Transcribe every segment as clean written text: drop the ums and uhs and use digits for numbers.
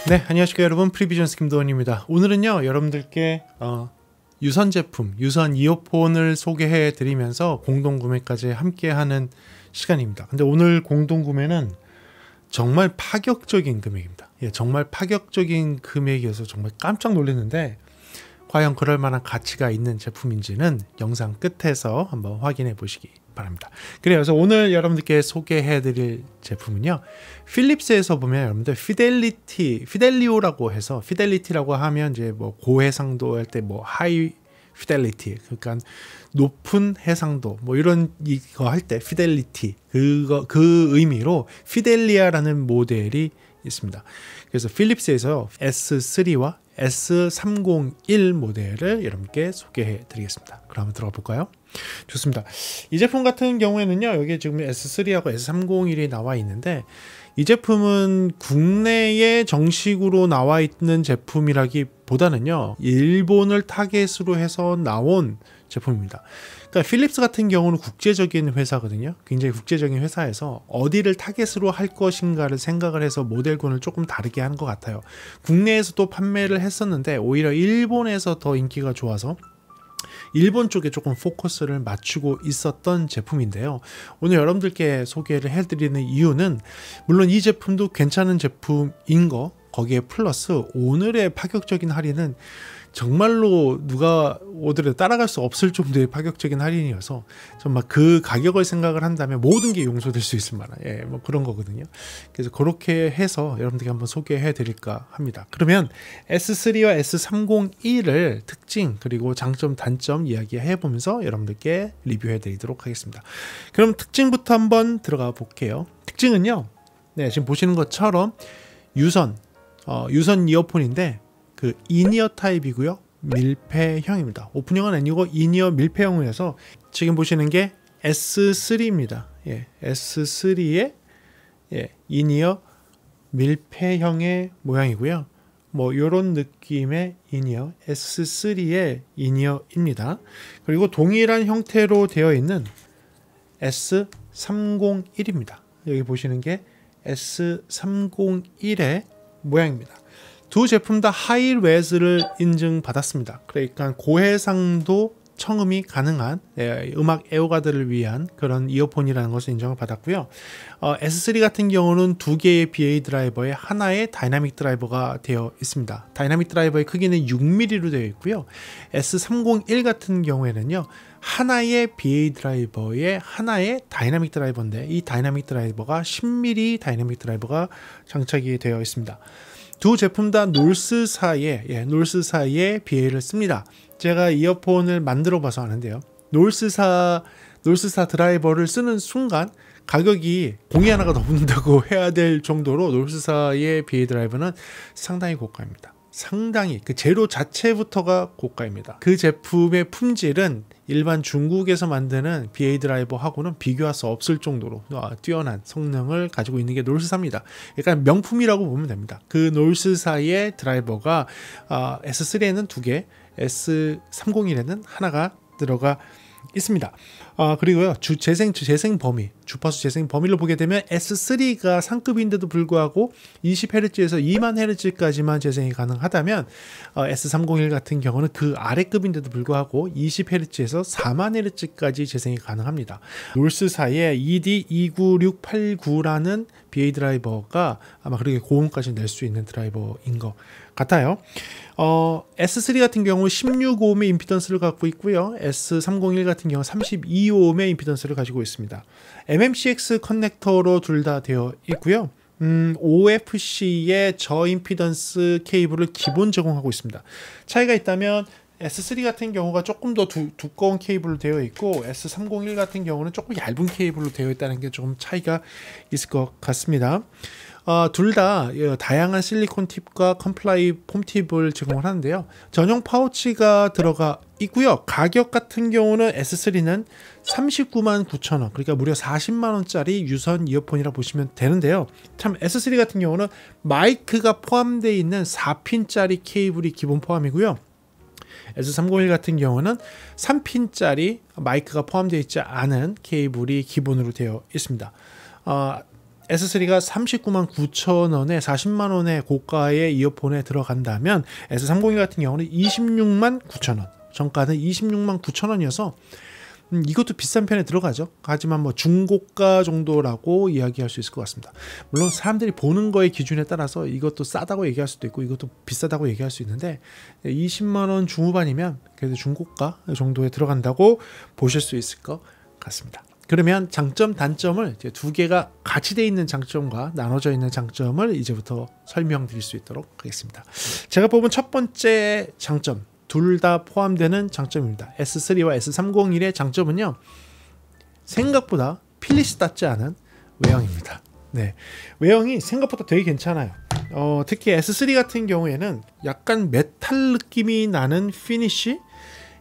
네, 안녕하십니까 여러분. 프리비전스 김도원입니다. 오늘은요 여러분들께 유선 제품, 유선 이어폰을 소개해 드리면서 공동구매까지 함께하는 시간입니다. 근데 오늘 공동구매는 정말 파격적인 금액입니다. 정말 파격적인 금액이어서 정말 깜짝 놀랐는데 과연 그럴 만한 가치가 있는 제품인지는 영상 끝에서 한번 확인해 보시기 바랍니다. 그래서 오늘 여러분들께 소개해 드릴 제품은요, 필립스에서 보면 여러분들 피델리오라고 해서, 피델리티라고 하면 이제 뭐 고해상도 할 때 뭐 하이 피델리티, 그러니까 높은 해상도 뭐 이런 이거 할 때 피델리티, 그 의미로 피델리아라는 모델이 있습니다. 그래서 필립스에서 S3와 S301 모델을 여러분께 소개해 드리겠습니다. 그럼 한번 들어가 볼까요? 좋습니다. 이 제품 같은 경우에는요, 여기 지금 S3하고 S301이 나와 있는데, 이 제품은 국내에 정식으로 나와 있는 제품이라기보다는요, 일본을 타겟으로 해서 나온 제품입니다. 그러니까 필립스 같은 경우는 국제적인 회사거든요. 굉장히 국제적인 회사에서 어디를 타겟으로 할 것인가를 생각을 해서 모델군을 조금 다르게 하는 것 같아요. 국내에서도 판매를 했었는데 오히려 일본에서 더 인기가 좋아서 일본 쪽에 조금 포커스를 맞추고 있었던 제품인데요. 오늘 여러분들께 소개를 해드리는 이유는 물론 이 제품도 괜찮은 제품인 거, 거기에 플러스 오늘의 파격적인 할인은 정말로 누가 오더라도 따라갈 수 없을 정도의 파격적인 할인이어서 정말 그 가격을 생각을 한다면 모든 게 용서될 수 있을 만한 뭐 그런 거거든요. 그래서 그렇게 해서 여러분들께 한번 소개해 드릴까 합니다. 그러면 S3와 S301을 특징 그리고 장점 단점 이야기해 보면서 여러분들께 리뷰해 드리도록 하겠습니다. 그럼 특징부터 한번 들어가 볼게요. 특징은요, 네, 지금 보시는 것처럼 유선 이어폰인데 그 이니어 타입이고요, 밀폐형입니다. 오픈형은 아니고 이니어 밀폐형이어서 지금 보시는 게 S3입니다. S3의 이니어 밀폐형의 모양이고요. 뭐 이런 느낌의 이니어, S3의 이니어입니다. 그리고 동일한 형태로 되어 있는 S301입니다. 여기 보시는 게 S301의 모양입니다. 두 제품 다 하이레즈를 인증받았습니다. 그러니까 고해상도 청음이 가능한 음악 애호가들을 위한 그런 이어폰이라는 것을 인정을 받았고요. S3 같은 경우는 두 개의 BA 드라이버에 하나의 다이나믹 드라이버가 되어 있습니다. 다이나믹 드라이버의 크기는 6mm로 되어 있고요. S301 같은 경우에는요, 하나의 BA 드라이버에 하나의 다이나믹 드라이버인데 이 다이나믹 드라이버가 10mm 다이나믹 드라이버가 장착이 되어 있습니다. 두 제품 다 놀스사의 BA를 씁니다. 제가 이어폰을 만들어 봐서 아는데요, 놀스사 드라이버를 쓰는 순간 가격이 공이 하나가 더 붙는다고 해야 될 정도로 놀스사의 BA 드라이버는 상당히 고가입니다. 상당히 그 재료 자체부터가 고가입니다. 그 제품의 품질은 일반 중국에서 만드는 BA 드라이버하고는 비교할 수 없을 정도로 뛰어난 성능을 가지고 있는 게 놀스사입니다. 그러니까 명품이라고 보면 됩니다. 그 놀스사의 드라이버가 S3에는 2개, S301에는 하나가 들어가 있습니다. 그리고요, 재생 범위, 주파수 재생 범위를 보게 되면 S3가 상급인데도 불구하고 20Hz에서 20000Hz까지만 재생이 가능하다면 S301 같은 경우는 그 아래급인데도 불구하고 20Hz에서 40,000Hz까지 재생이 가능합니다. 놀스사의 ED29689라는 BA 드라이버가 아마 그렇게 고음까지 낼 수 있는 드라이버인 것 같아요. S3 같은 경우 16ohm의 임피던스를 갖고 있고요. S301 같은 경우 32ohm의 임피던스를 가지고 있습니다. MMCX 커넥터로 둘 다 되어 있고요. OFC의 저임피던스 케이블을 기본 제공하고 있습니다. 차이가 있다면 S3 같은 경우가 조금 더 두꺼운 케이블로 되어 있고 S301 같은 경우는 조금 얇은 케이블로 되어 있다는 게 조금 차이가 있을 것 같습니다. 둘 다 다양한 실리콘 팁과 컴플라이 폼 팁을 제공을 하는데요. 전용 파우치가 들어가 있고요. 가격 같은 경우는 S3는 399,900원, 그러니까 무려 400,000원짜리 유선 이어폰이라 보시면 되는데요. 참 S3 같은 경우는 마이크가 포함되어 있는 4핀짜리 케이블이 기본 포함이고요. S301 같은 경우는 3핀짜리 마이크가 포함되어 있지 않은 케이블이 기본으로 되어 있습니다. S3가 39만 9천 원에 40만 원의 고가의 이어폰에 들어간다면 S301 같은 경우는 26만 9천 원, 정가는 26만 9천 원이어서 이것도 비싼 편에 들어가죠. 하지만 뭐 중고가 정도라고 이야기할 수 있을 것 같습니다. 물론 사람들이 보는 거의 기준에 따라서 이것도 싸다고 얘기할 수도 있고 이것도 비싸다고 얘기할 수 있는데 20만 원 중후반이면 그래도 중고가 정도에 들어간다고 보실 수 있을 것 같습니다. 그러면 장점, 단점을 이제 두 개가 같이 돼 있는 장점과 나눠져 있는 장점을 이제부터 설명드릴 수 있도록 하겠습니다. 제가 뽑은 첫 번째 장점, 둘 다 포함되는 장점입니다. S3와 S301의 장점은요, 생각보다 필리스답지 않은 외형입니다. 네, 외형이 생각보다 되게 괜찮아요. 특히 S3 같은 경우에는 약간 메탈 느낌이 나는 피니쉬,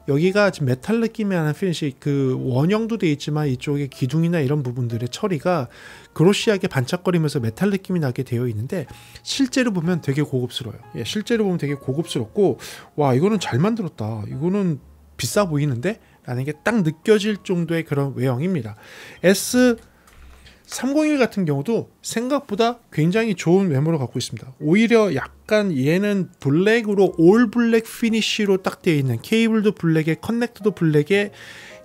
여기가 지금 메탈 느낌이 나는 피니쉬, 그 원형도 되어 있지만 이쪽에 기둥이나 이런 부분들의 처리가 그로시하게 반짝거리면서 메탈 느낌이 나게 되어 있는데 실제로 보면 되게 고급스러워요. 예, 실제로 보면 되게 고급스럽고 와, 이거는 잘 만들었다, 이거는 비싸 보이는데? 라는 게 딱 느껴질 정도의 그런 외형입니다. S301 같은 경우도 생각보다 굉장히 좋은 외모를 갖고 있습니다. 오히려 약간 얘는 블랙으로 올 블랙 피니쉬로 딱 되어 있는, 케이블도 블랙에 커넥터도 블랙에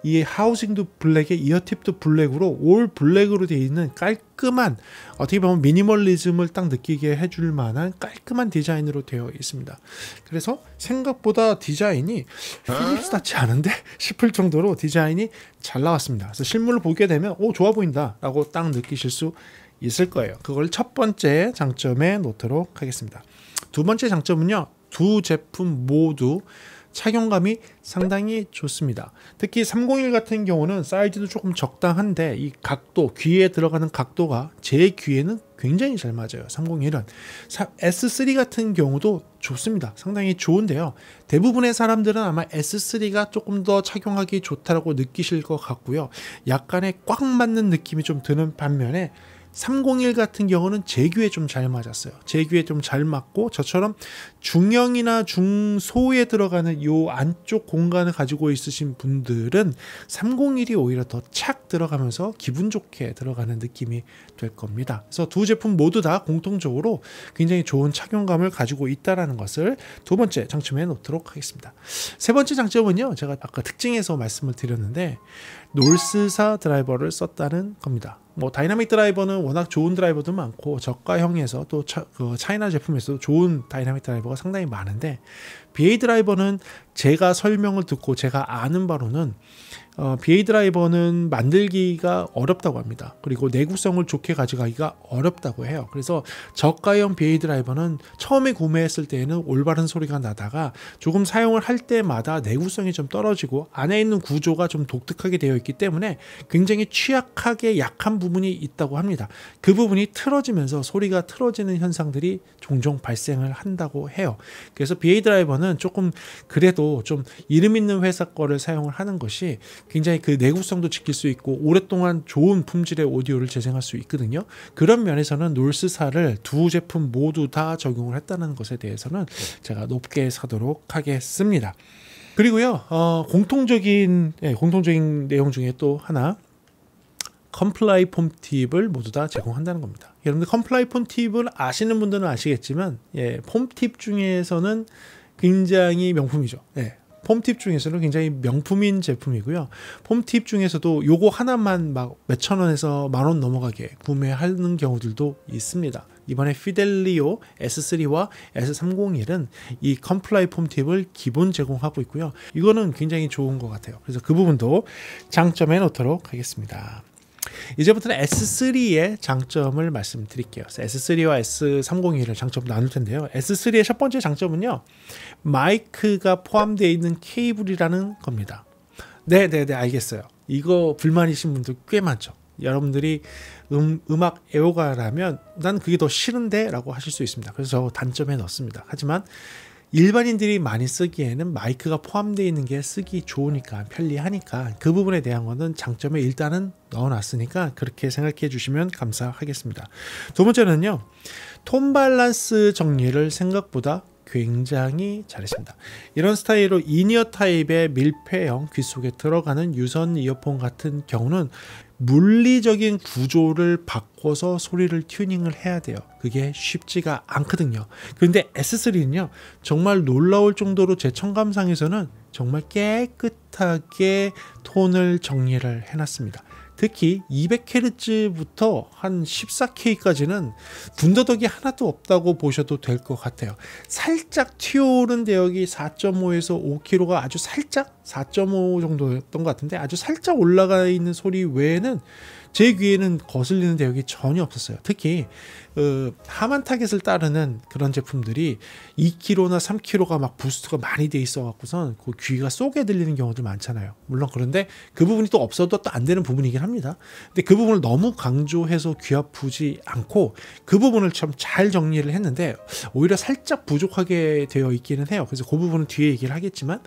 이 하우징도 블랙에 이어팁도 블랙으로 올 블랙으로 되어 있는 깔끔한, 어떻게 보면 미니멀리즘을 딱 느끼게 해줄 만한 깔끔한 디자인으로 되어 있습니다. 그래서 생각보다 디자인이 필립스답지 않은데 싶을 정도로 디자인이 잘 나왔습니다. 그래서 실물을 보게 되면 오, 좋아 보인다 라고 딱 느끼실 수 있을 거예요. 그걸 첫 번째 장점에 놓도록 하겠습니다. 두 번째 장점은요, 두 제품 모두 착용감이 상당히 좋습니다. 특히 301 같은 경우는 사이즈도 조금 적당한데 이 각도, 귀에 들어가는 각도가 제 귀에는 굉장히 잘 맞아요. 301은 S3 같은 경우도 좋습니다. 상당히 좋은데요, 대부분의 사람들은 아마 S3가 조금 더 착용하기 좋다고 느끼실 것 같고요, 약간의 꽉 맞는 느낌이 좀 드는 반면에 301 같은 경우는 제 귀에 좀 잘 맞았어요. 제 귀에 좀 잘 맞고, 저처럼 중형이나 중소에 들어가는 요 안쪽 공간을 가지고 있으신 분들은 301이 오히려 더 착 들어가면서 기분 좋게 들어가는 느낌이 될 겁니다. 그래서 두 제품 모두 다 공통적으로 굉장히 좋은 착용감을 가지고 있다는 것을 두 번째 장점에 놓도록 하겠습니다. 세 번째 장점은요, 제가 아까 특징에서 말씀을 드렸는데 놀스사 드라이버를 썼다는 겁니다. 뭐 다이나믹 드라이버는 워낙 좋은 드라이버도 많고 저가형에서 또 차이나 제품에서도 좋은 다이나믹 드라이버가 상당히 많은데, BA 드라이버는 제가 설명을 듣고 제가 아는 바로는 BA 드라이버는 만들기가 어렵다고 합니다. 그리고 내구성을 좋게 가져가기가 어렵다고 해요. 그래서 저가형 BA 드라이버는 처음에 구매했을 때에는 올바른 소리가 나다가 조금 사용을 할 때마다 내구성이 좀 떨어지고 안에 있는 구조가 좀 독특하게 되어 있기 때문에 굉장히 취약하게 약한 부분이 있다고 합니다. 그 부분이 틀어지면서 소리가 틀어지는 현상들이 종종 발생을 한다고 해요. 그래서 BA 드라이버는 조금 그래도 좀 이름 있는 회사 거를 사용을 하는 것이 굉장히 그 내구성도 지킬 수 있고 오랫동안 좋은 품질의 오디오를 재생할 수 있거든요. 그런 면에서는 놀스사를 두 제품 모두 다 적용을 했다는 것에 대해서는 제가 높게 사도록 하겠습니다. 그리고요, 공통적인 내용 중에 또 하나, 컴플라이 폼 팁을 모두 다 제공한다는 겁니다. 여러분들 컴플라이 폼 팁을 아시는 분들은 아시겠지만, 폼 팁 중에서는 굉장히 명품이죠. 폼팁 중에서는 굉장히 명품인 제품이고요. 폼팁 중에서도 요거 하나만 막 몇천 원에서 만 원 넘어가게 구매하는 경우들도 있습니다. 이번에 피델리오 S3와 S301은 이 컴플라이 폼팁을 기본 제공하고 있고요. 이거는 굉장히 좋은 것 같아요. 그래서 그 부분도 장점에 놓도록 하겠습니다. 이제부터는 S3의 장점을 말씀드릴게요. S3와 S301을 장점 나눌 텐데요. S3의 첫 번째 장점은요, 마이크가 포함되어 있는 케이블이라는 겁니다. 네, 알겠어요. 이거 불만이신 분들 꽤 많죠. 여러분들이 음악 애호가라면 난 그게 더 싫은데 라고 하실 수 있습니다. 그래서 저 단점에 넣습니다. 하지만 일반인들이 많이 쓰기에는 마이크가 포함되어 있는 게 쓰기 좋으니까, 편리하니까 그 부분에 대한 거는 장점에 일단은 넣어놨으니까 그렇게 생각해 주시면 감사하겠습니다. 두 번째는요, 톤 밸런스 정리를 생각보다 굉장히 잘했습니다. 이런 스타일로 이니어 타입의 밀폐형 귀 속에 들어가는 유선 이어폰 같은 경우는 물리적인 구조를 바꿔서 소리를 튜닝을 해야 돼요. 그게 쉽지가 않거든요. 그런데 S3는요, 정말 놀라울 정도로 제 청감상에서는 정말 깨끗하게 톤을 정리를 해놨습니다. 특히 200Hz부터 한 14K까지는 군더더기 하나도 없다고 보셔도 될 것 같아요. 살짝 튀어오른 대역이 4.5에서 5kHz가 아주 살짝 4.5 정도였던 것 같은데 아주 살짝 올라가 있는 소리 외에는 제 귀에는 거슬리는 대역이 전혀 없었어요. 특히 하만 타겟을 따르는 그런 제품들이 2kHz나 3kHz가 막 부스트가 많이 돼 있어 갖고선 그 귀가 쏘게 들리는 경우도 많잖아요. 물론 그런데 그 부분이 또 없어도 또 안 되는 부분이긴 합니다. 근데 그 부분을 너무 강조해서 귀 아프지 않고 그 부분을 참 잘 정리를 했는데 오히려 살짝 부족하게 되어 있기는 해요. 그래서 그 부분은 뒤에 얘기를 하겠지만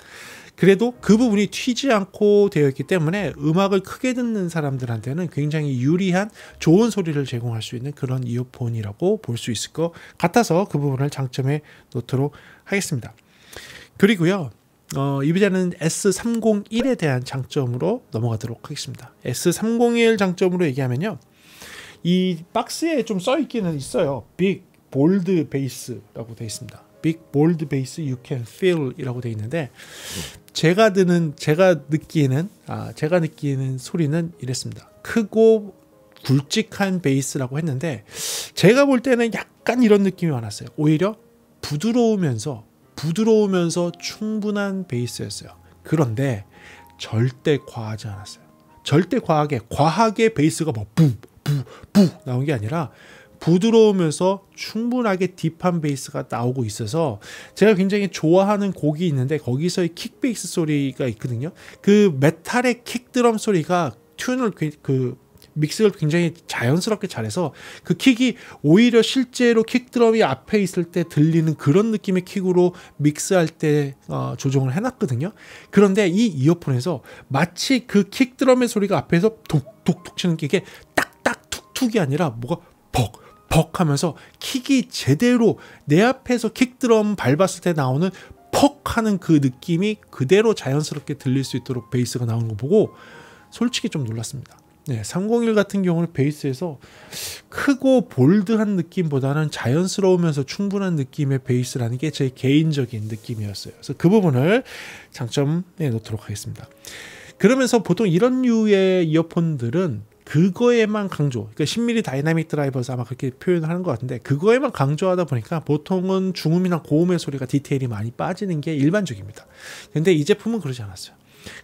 그래도 그 부분이 튀지 않고 되어 있기 때문에 음악을 크게 듣는 사람들한테는 굉장히 유리한 좋은 소리를 제공할 수 있는 그런 이어폰이라고 볼 수 있을 것 같아서 그 부분을 장점에 놓도록 하겠습니다. 그리고요, 이제는 S301에 대한 장점으로 넘어가도록 하겠습니다. S301 장점으로 얘기하면요, 이 박스에 좀 써 있기는 있어요. Big Bold Bass라고 되어 있습니다. Big Bold Bass You Can Feel 이라고 되어 있는데 제가 느끼는 소리는 이랬습니다. 크고 굵직한 베이스라고 했는데 제가 볼 때는 약간 이런 느낌이 많았어요. 오히려 부드러우면서 충분한 베이스였어요. 그런데 절대 과하지 않았어요. 절대 과하게 베이스가 뭐 부 나온 게 아니라 부드러우면서 충분하게 딥한 베이스가 나오고 있어서 제가 굉장히 좋아하는 곡이 있는데 거기서의 킥 베이스 소리가 있거든요. 그 메탈의 킥 드럼 소리가 튠을 믹스를 굉장히 자연스럽게 잘해서 그 킥이 오히려 실제로 킥 드럼이 앞에 있을 때 들리는 그런 느낌의 킥으로 믹스할 때 조정을 해놨거든요. 그런데 이 이어폰에서 마치 그 킥 드럼의 소리가 앞에서 톡톡톡 치는 게 딱딱 툭툭이 아니라 뭐가 벅 하면서 킥이 제대로 내 앞에서 킥드럼 밟았을 때 나오는 퍽 하는 그 느낌이 그대로 자연스럽게 들릴 수 있도록 베이스가 나오는 거 보고 솔직히 좀 놀랐습니다. 네, 301 같은 경우는 베이스에서 크고 볼드한 느낌보다는 자연스러우면서 충분한 느낌의 베이스라는 게 제 개인적인 느낌이었어요. 그래서 그 부분을 장점에 놓도록 하겠습니다. 그러면서 보통 이런 류의 이어폰들은 그거에만 강조, 그러니까 10mm 다이나믹 드라이버에서 아마 그렇게 표현을 하는 것 같은데 그거에만 강조하다 보니까 보통은 중음이나 고음의 소리가 디테일이 많이 빠지는 게 일반적입니다. 근데 이 제품은 그러지 않았어요.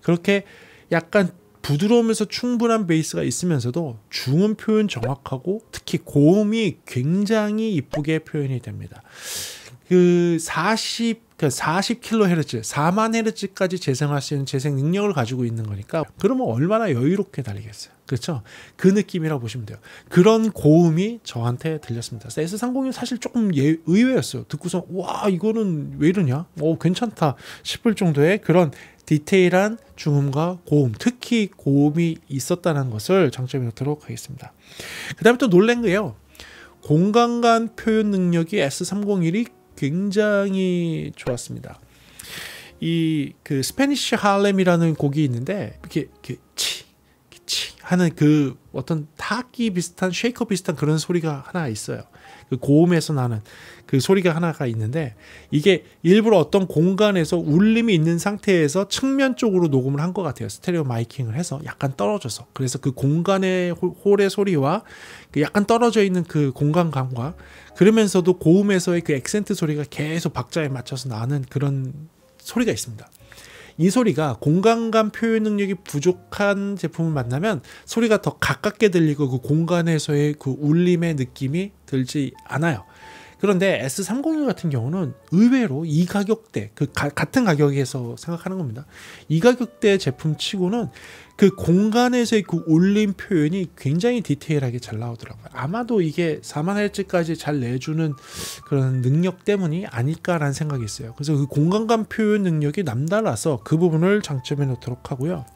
그렇게 약간 부드러우면서 충분한 베이스가 있으면서도 중음 표현 정확하고 특히 고음이 굉장히 이쁘게 표현이 됩니다. 그 40kHz, 4만 Hz까지 재생할 수 있는 재생 능력을 가지고 있는 거니까 그러면 얼마나 여유롭게 달리겠어요. 그렇죠? 그 느낌이라고 보시면 돼요. 그런 고음이 저한테 들렸습니다. S301 사실 조금 의외였어요. 듣고서 와 이거는 왜 이러냐? 괜찮다 싶을 정도의 그런 디테일한 중음과 고음, 특히 고음이 있었다는 것을 장점에 놓도록 하겠습니다. 그 다음에 또 놀란 게요. 공간간 표현 능력이 S301이 굉장히 좋았습니다. 그 스페니쉬 할렘이라는 곡이 있는데 이렇게 치 하는 그 어떤 타악기 비슷한 쉐이커 비슷한 그런 소리가 하나 있어요. 그 고음에서 나는 그 소리가 하나가 있는데 이게 일부러 어떤 공간에서 울림이 있는 상태에서 측면 쪽으로 녹음을 한 것 같아요. 스테레오 마이킹을 해서 약간 떨어져서. 그래서 그 공간의 홀의 소리와 그 약간 떨어져 있는 그 공간감과 그러면서도 고음에서의 그 액센트 소리가 계속 박자에 맞춰서 나는 그런 소리가 있습니다. 이 소리가 공간감 표현 능력이 부족한 제품을 만나면 소리가 더 가깝게 들리고 그 공간에서의 그 울림의 느낌이 들지 않아요. 그런데 S301 같은 경우는 의외로 이 가격대, 같은 가격에서 생각하는 겁니다. 이 가격대 제품 치고는 그 공간에서의 그 울림 표현이 굉장히 디테일하게 잘 나오더라고요. 아마도 이게 4만Hz까지 잘 내주는 그런 능력 때문이 아닐까라는 생각이 있어요. 그래서 그 공간감 표현 능력이 남달라서 그 부분을 장점에 놓도록 하고요.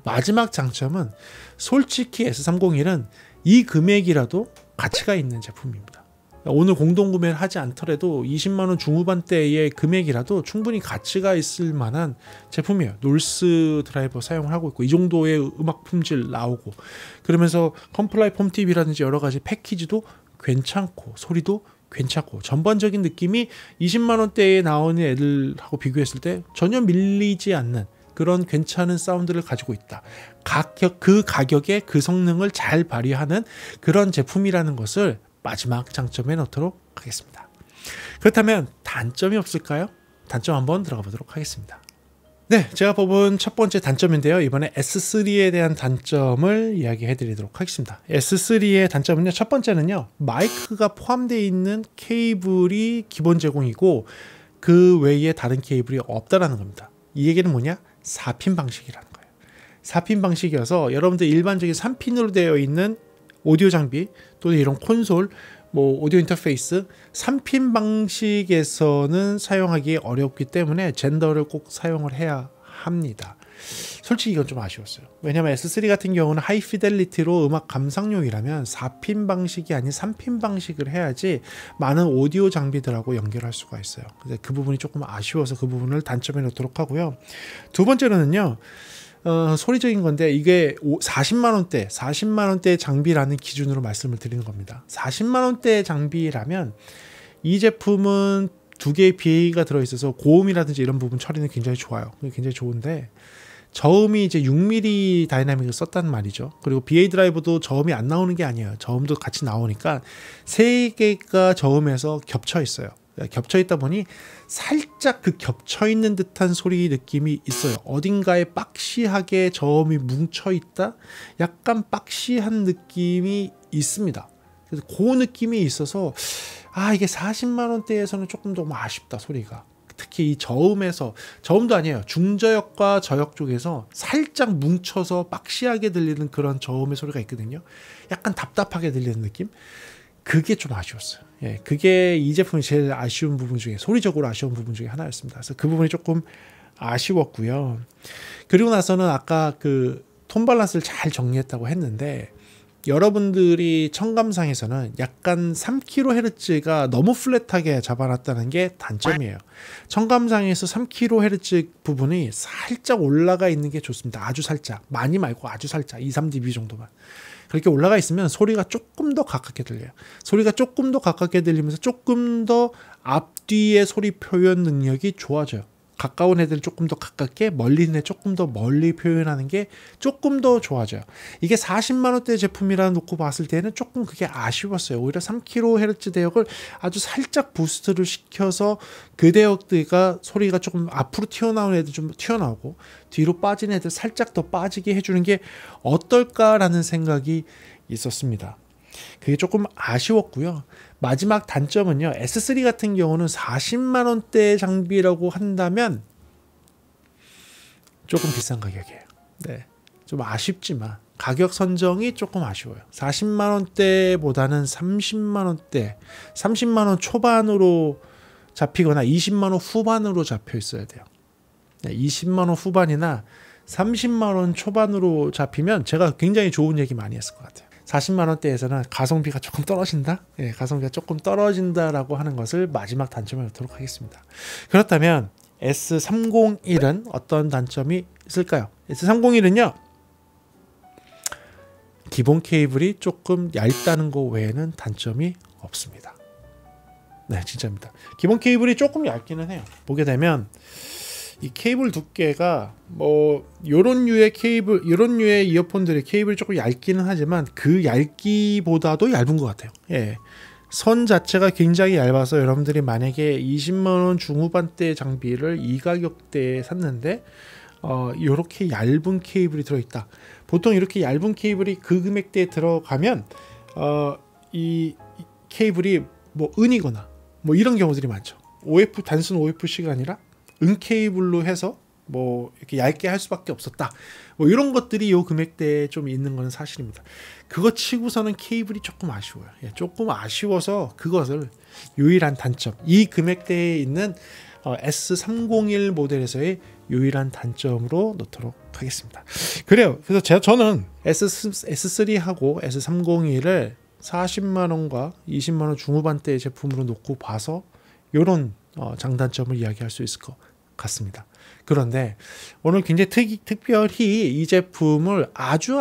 마지막 장점은 솔직히 S301은 이 금액이라도 가치가 있는 제품입니다. 오늘 공동구매를 하지 않더라도 20만원 중후반대의 금액이라도 충분히 가치가 있을 만한 제품이에요. 놀스 드라이버 사용을 하고 있고 이 정도의 음악 품질 나오고 그러면서 컴플라이 폼팁이라든지 여러 가지 패키지도 괜찮고 소리도 괜찮고 전반적인 느낌이 20만원대에 나오는 애들하고 비교했을 때 전혀 밀리지 않는 그런 괜찮은 사운드를 가지고 있다. 그 가격에 그 성능을 잘 발휘하는 그런 제품이라는 것을 마지막 장점에 넣도록 하겠습니다. 그렇다면 단점이 없을까요? 단점 한번 들어가 보도록 하겠습니다. 네, 제가 뽑은 첫 번째 단점인데요. 이번에 S3에 대한 단점을 이야기해 드리도록 하겠습니다. S3의 단점은요. 첫 번째는요. 마이크가 포함되어 있는 케이블이 기본 제공이고 그 외에 다른 케이블이 없다라는 겁니다. 이 얘기는 뭐냐? 4핀 방식이라는 거예요. 4핀 방식이어서 여러분들 일반적인 3핀으로 되어 있는 오디오 장비 또는 이런 콘솔 오디오 인터페이스 3핀 방식에서는 사용하기 어렵기 때문에 젠더를 꼭 사용을 해야 합니다. 솔직히 이건 좀 아쉬웠어요. 왜냐하면 S3 같은 경우는 하이피델리티로 음악 감상용이라면 4핀 방식이 아닌 3핀 방식을 해야지 많은 오디오 장비들하고 연결할 수가 있어요. 그래서 그 부분이 조금 아쉬워서 그 부분을 단점에 넣도록 하고요. 두 번째로는요. 소리적인 건데 이게 40만원대 장비라는 기준으로 말씀을 드리는 겁니다. 40만원대 장비라면 이 제품은 두 개의 BA가 들어있어서 고음이라든지 이런 부분 처리는 굉장히 좋아요. 굉장히 좋은데 저음이 이제 6mm 다이나믹을 썼단 말이죠. 그리고 BA 드라이버도 저음이 안 나오는 게 아니에요. 저음도 같이 나오니까 세 개가 저음에서 겹쳐 있어요. 겹쳐 있다 보니 살짝 그 겹쳐 있는 듯한 소리 느낌이 있어요. 어딘가에 박시하게 저음이 뭉쳐 있다. 약간 박시한 느낌이 있습니다. 그래서 그 느낌이 있어서 이게 40만원대에서는 조금 너무 아쉽다 소리가. 특히 이 저음도 아니에요. 중저역과 저역 쪽에서 살짝 뭉쳐서 박시하게 들리는 그런 저음의 소리가 있거든요. 약간 답답하게 들리는 느낌. 그게 좀 아쉬웠어요. 예, 그게 이 제품이 제일 아쉬운 부분 중에 소리적으로 아쉬운 부분 중에 하나였습니다. 그래서 그 부분이 조금 아쉬웠고요. 그리고 나서는 아까 그 톤 밸런스를 잘 정리했다고 했는데 여러분들이 청감상에서는 약간 3kHz가 너무 플랫하게 잡아놨다는 게 단점이에요. 청감상에서 3kHz 부분이 살짝 올라가 있는 게 좋습니다. 아주 살짝, 많이 말고 아주 살짝 2, 3dB 정도만. 그렇게 올라가 있으면 소리가 조금 더 가깝게 들려요. 소리가 조금 더 가깝게 들리면서 조금 더 앞뒤의 소리 표현 능력이 좋아져요. 가까운 애들은 조금 더 가깝게, 멀리 있는 애 조금 더 멀리 표현하는 게 조금 더 좋아져요. 이게 40만원대 제품이라 놓고 봤을 때는 조금 그게 아쉬웠어요. 오히려 3kHz 대역을 아주 살짝 부스트를 시켜서 그 대역들과 소리가 조금 앞으로 튀어나오는 애들 좀 튀어나오고 뒤로 빠진 애들 살짝 더 빠지게 해주는 게 어떨까라는 생각이 있었습니다. 그게 조금 아쉬웠고요. 마지막 단점은요. S3 같은 경우는 40만원대 장비라고 한다면 조금 비싼 가격이에요. 네, 좀 아쉽지만 가격 선정이 조금 아쉬워요. 40만원대보다는 30만원대, 30만원 초반으로 잡히거나 20만원 후반으로 잡혀 있어야 돼요. 네, 20만원 후반이나 30만원 초반으로 잡히면 제가 굉장히 좋은 얘기 많이 했을 것 같아요. 40만원대에서는 가성비가 조금 떨어진다? 예, 가성비가 조금 떨어진다라고 하는 것을 마지막 단점에 넣도록 하겠습니다. 그렇다면 S301은 어떤 단점이 있을까요? S301은요. 기본 케이블이 조금 얇다는 거 외에는 단점이 없습니다. 네, 진짜입니다. 기본 케이블이 조금 얇기는 해요. 보게 되면 이 케이블 두께가 요런 류의 케이블, 요런 류의 이어폰들의 케이블이 조금 얇기는 하지만 그 얇기보다도 얇은 것 같아요. 예. 선 자체가 굉장히 얇아서 여러분들이 만약에 20만원 중후반대 장비를 이 가격대에 샀는데 요렇게 얇은 케이블이 들어있다. 보통 이렇게 얇은 케이블이 그 금액대에 들어가면 이 케이블이 은이거나 이런 경우들이 많죠. 단순 OFC가 아니라 은 케이블로 해서 이렇게 얇게 할 수밖에 없었다. 이런 것들이 요 금액대에 좀 있는 건 사실입니다. 그거 치고서는 케이블이 조금 아쉬워요. 예, 조금 아쉬워서 그것을 유일한 단점, 이 금액대에 있는 S301 모델에서의 유일한 단점으로 놓도록 하겠습니다. 그래요. 그래서 저는 S3하고 S301을 40만원과 20만원 중후반대의 제품으로 놓고 봐서 이런 장단점을 이야기할 수 있을 것 같습니다. 그런데 오늘 굉장히 특별히 이 제품을 아주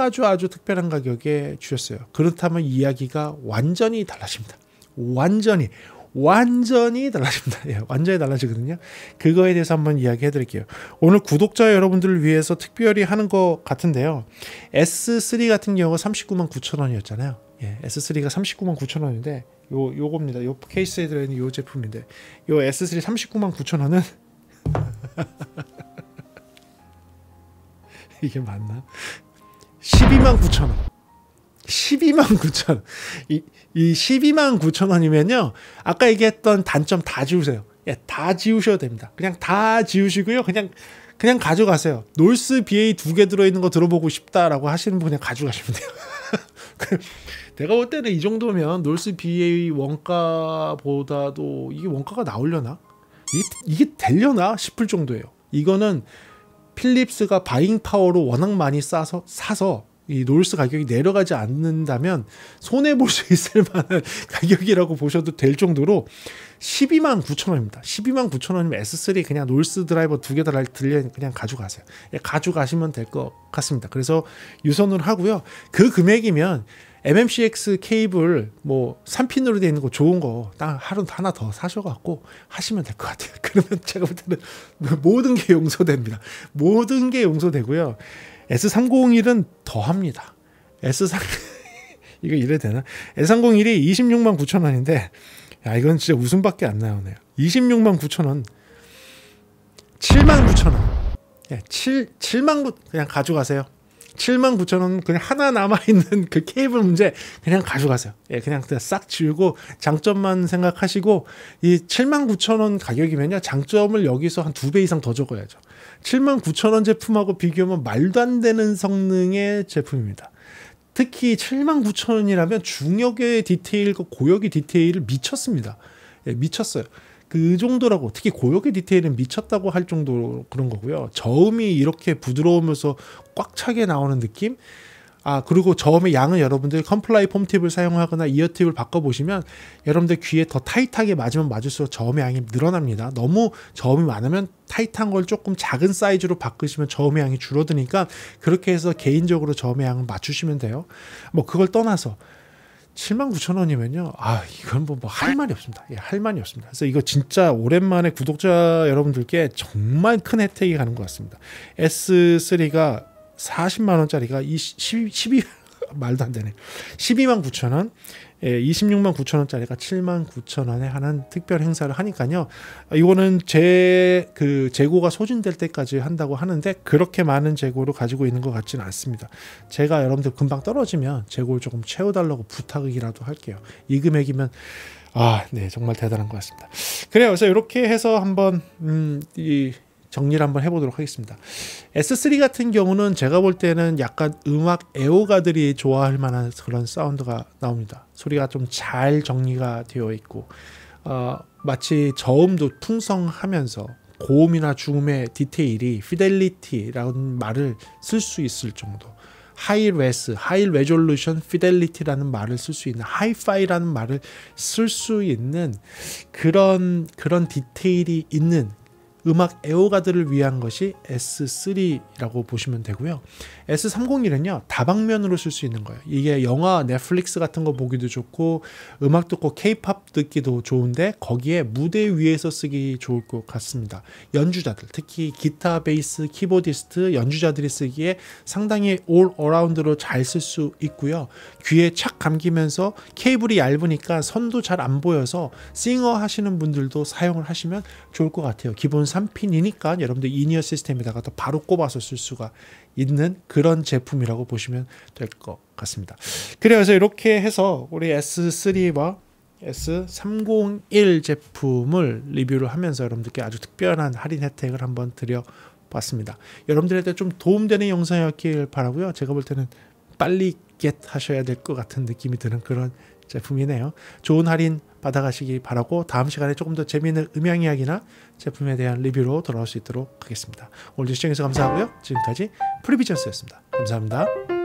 특별한 가격에 주셨어요. 그렇다면 이야기가 완전히 달라집니다. 완전히 달라집니다. 예, 완전히 달라지거든요. 그거에 대해서 한번 이야기해 드릴게요. 오늘 구독자 여러분들을 위해서 특별히 하는 것 같은데요. S3 같은 경우가 399,900원이었잖아요. 예, S3가 399,900원인데 요겁니다. 요 케이스에 들어있는 요 제품인데 요 S3 399,900원은 이게 맞나? 129,000원. 129,000원. 이 129,000원이면요. 아까 얘기했던 단점 다 지우세요. 예, 다 지우셔도 됩니다. 그냥 다 지우시고요. 그냥 가져가세요. 놀스 BA 2개 들어있는 거 들어보고 싶다라고 하시는 분 그냥 가져가시면 돼요. 내가 볼 때는 이 정도면 놀스 BA 원가보다도 이게 원가가 나오려나? 이게 되려나 싶을 정도예요. 이거는 필립스가 바잉 파워로 워낙 많이 사서 이 놀스 가격이 내려가지 않는다면 손해볼 수 있을 만한 가격이라고 보셔도 될 정도로 129,000원입니다. 129,000원이면 S3 그냥 놀스 드라이버 2개 들려 그냥 가져가세요. 예, 가져가시면 될 것 같습니다. 그래서 유선을 하고요. 그 금액이면 MMCX 케이블 뭐 3핀으로 되어 있는 거 좋은 거 딱 하나 더 사셔갖고 하시면 될 것 같아요. 그러면 제가 볼 때는 모든 게 용서됩니다. 모든 게 용서되고요. S301은 더 합니다. 이거 이래 되나? S301이 269,000원인데 야 이건 진짜 웃음밖에 안 나오네요. 269,000원 79,000원 예, 7만 그냥 가져가세요. 79,000원 그냥 하나 남아있는 그 케이블 문제 그냥 가져가세요. 예, 그냥 싹 지우고 장점만 생각하시고 이 79,000원 가격이면요. 장점을 여기서 한 2배 이상 더 적어야죠. 79,000원 제품하고 비교하면 말도 안 되는 성능의 제품입니다. 특히 79,000원이라면 중역의 디테일과 고역의 디테일을 미쳤습니다. 예, 미쳤어요. 그 정도라고 특히 고역의 디테일은 미쳤다고 할 정도로 그런 거고요. 저음이 이렇게 부드러우면서 꽉 차게 나오는 느낌? 그리고 저음의 양은 여러분들 컴플라이 폼 팁을 사용하거나 이어 팁을 바꿔보시면 여러분들 귀에 더 타이트하게 맞으면 맞을수록 저음의 양이 늘어납니다. 너무 저음이 많으면 타이트한 걸 조금 작은 사이즈로 바꾸시면 저음의 양이 줄어드니까 그렇게 해서 개인적으로 저음의 양을 맞추시면 돼요. 뭐 그걸 떠나서 79,000원이면요. 이건 뭐 할 말이 없습니다. 예, 할 말이 없습니다. 그래서 이거 진짜 오랜만에 구독자 여러분들께 정말 큰 혜택이 가는 것 같습니다. S3가 40만원짜리가 12 말도 안 되네. 129,000원, 269,000원짜리가 79,000원에 하는 특별 행사를 하니까요. 이거는 재고가 소진될 때까지 한다고 하는데 그렇게 많은 재고를 가지고 있는 것 같지는 않습니다. 제가 여러분들 금방 떨어지면 재고를 조금 채워달라고 부탁이라도 할게요. 이 금액이면 네, 정말 대단한 것 같습니다. 그래요. 그래서 이렇게 해서 한번 정리를 한번 해보도록 하겠습니다. S3 같은 경우는 제가 볼 때는 약간 음악 애호가들이 좋아할 만한 그런 사운드가 나옵니다. 소리가 좀 잘 정리가 되어 있고 마치 저음도 풍성하면서 고음이나 중음의 디테일이 피델리티라는 말을 쓸 수 있을 정도, 하이 레졸루션 피델리티라는 말을 쓸 수 있는, 하이파이라는 말을 쓸 수 있는 그런 디테일이 있는 음악 애호가들을 위한 것이 S3라고 보시면 되고요. S301은요 다방면으로 쓸 수 있는 거예요. 이게 영화 넷플릭스 같은 거 보기도 좋고 음악 듣고 케이팝 듣기도 좋은데 거기에 무대 위에서 쓰기 좋을 것 같습니다. 연주자들 특히 기타, 베이스, 키보디스트 연주자들이 쓰기에 상당히 올 어라운드로 잘 쓸 수 있고요. 귀에 착 감기면서 케이블이 얇으니까 선도 잘 안 보여서 싱어 하시는 분들도 사용을 하시면 좋을 것 같아요. 기본 3핀이니까 여러분들 이니어 시스템에다가 또 바로 꼽아서 쓸 수가 있는 그런 제품이라고 보시면 될 것 같습니다. 그래서 이렇게 해서 우리 S3와 S301 제품을 리뷰를 하면서 여러분들께 아주 특별한 할인 혜택을 한번 드려봤습니다. 여러분들한테 좀 도움되는 영상이었길 바라고요. 제가 볼 때는 빨리 겟 하셔야 될 것 같은 느낌이 드는 그런 제품이네요. 좋은 할인 받아가시기 바라고 다음 시간에 조금 더 재미있는 음향 이야기나 제품에 대한 리뷰로 돌아올 수 있도록 하겠습니다. 오늘도 시청해주셔서 감사하고요. 지금까지 프리비전스였습니다. 감사합니다.